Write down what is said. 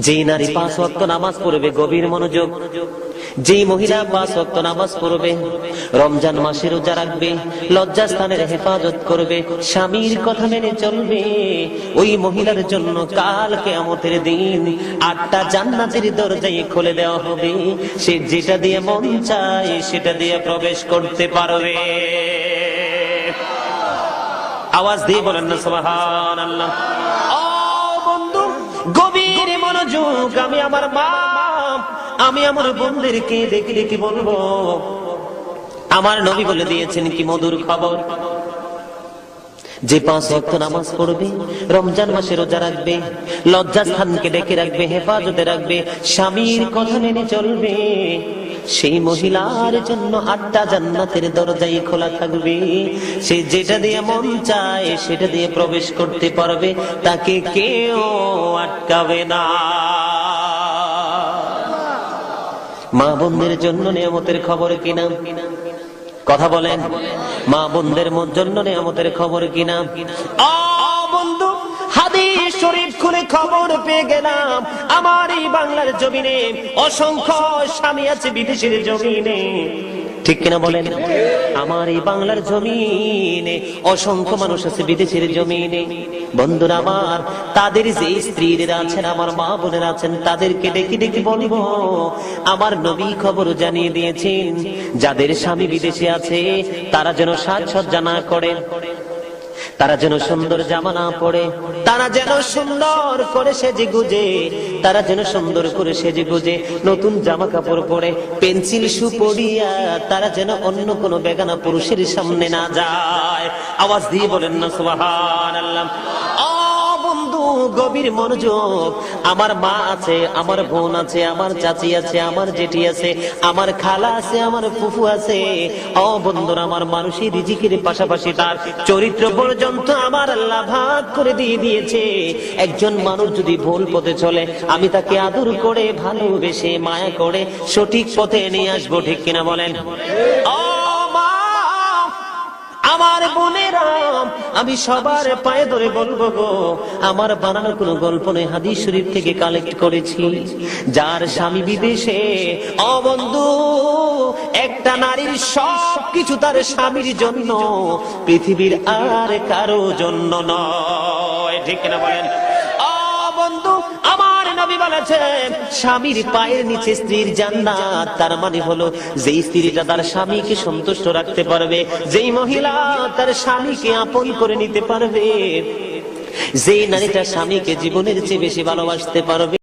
যে নারী 5 ওয়াক্ত নামাজ পড়বে গভীর মনোযোগ, যে মহিলা 5 ওয়াক্ত নামাজ পড়বে, রমজান মাসে রোজা রাখবে, লজ্জাস্থানের হেফাজত করবে, স্বামীর কথা মেনে চলবে, ওই মহিলার জন্য কাল কিয়ামতের দিন 8টা জান্নাতের দরজাই খুলে দেওয়া হবে। সে যেটা দিয়ে মন চায় সেটা দিয়ে প্রবেশ করতে পারবে। আওয়াজ দিয়ে বলেন না সুবহানাল্লাহ। ও বন্ধু, গভীর মনোযোগ। আমি আমার মা, আমি আমার বোনদেরকে ডেকে ডেকে বলবো, আমার নবী বলে দিয়েছেন কি মধুর খবর, যে 5 ওয়াক্ত নামাজ পড়বে, রমজান মাসে রোজা রাখবে, লজ্জাস্থানকে ডেকে রাখবে, হেফাজতে রাখবে, স্বামীর কথা মেনে চলবে, সেই মহিলার জন্য 8টা জান্নাতের দরজাই খোলা থাকবে। সে যেটা দিয়ে মন চায় সেটা দিয়ে প্রবেশ করতে পারবে, তাকে কেউ আটকাবে না। মা বোনদের জন্য নিয়ামতের খবর কিনা? কথা বলেন, মা বোনদের জন্য নিয়ামতের খবর কিনা? বন্ধু, হাদিস শরীফ খুলে খবর পেয়ে গেলাম, আমার এই বাংলার জমিনে অসংখ্য স্বামী আছে বিদেশের জমিনে, ঠিক কিনা বলেন? আমার এই বাংলার জমিনে অসংখ্য মানুষ আছে বিদেশের জমিনে। বন্ধুরা আমার, তাদের যে স্ত্রীরা আছেন, আমার মা বোনেরা আছেন, তাদেরকে ডেকে ডেকে বলবো, আমার নবী খবর জানিয়ে দিয়েছেন, যাদের স্বামী বিদেশে আছে তারা যেন সাজসজ্জা না করে, তারা যেন সুন্দর জামা না পরে, তারা যেন সুন্দর করে সেজে গুজে, তারা যেন সুন্দর করে সেজে গুজে নতুন জামা কাপড় পরে, পেন্সিল শু পরিয়া তারা যেন অন্য কোনো বেগানা পুরুষের সামনে না যায়। আওয়াজ দিয়ে বলেন না সুবহানাল্লাহ। বন্ধু, গভীর মনোযোগ। আমার মা আছে, আমার বোন আছে, আমার চাচি আছে, আমার জেঠি আছে, আমার খালা আছে, আমার ফুফু আছে। বন্ধুরা আমার, মানুষের রিজিকের পাশাপাশি তার চরিত্র পর্যন্ত আমার আল্লাহ ভাগ করে দিয়ে দিয়েছে। একজন মানুষ যদি ভুল পথে চলে, আমি তাকে আদর করে, ভালোবেসে, মায়া করে সঠিক পথে নিয়ে আসবো, ঠিক কিনা বলেন? আমার বোনেরা, আমি সবার পায়ে ধরে বলবো গো, আমার বানানো কোনো গল্প নয়, হাদিস শরীফ থেকে কালেক্ট করেছি। যার স্বামী বিদেশে, বন্ধু, একটা নারীর সবকিছু তার স্বামীর জন্য, পৃথিবীর আর কারো জন্য নয়, ঠিক কিনা বলেন? বন্ধু, আমার নবী বলেছেন, স্বামীর পায়ের নিচে স্ত্রীর জান্নাত। তার মানে হলো, যেই স্ত্রীটা তার স্বামীকে সন্তুষ্ট রাখতে পারবে, যেই মহিলা তার স্বামীকে আপন করে নিতে পারবে, যেই নারীটা স্বামীকে জীবনের চেয়ে বেশি ভালোবাসতে পারবে,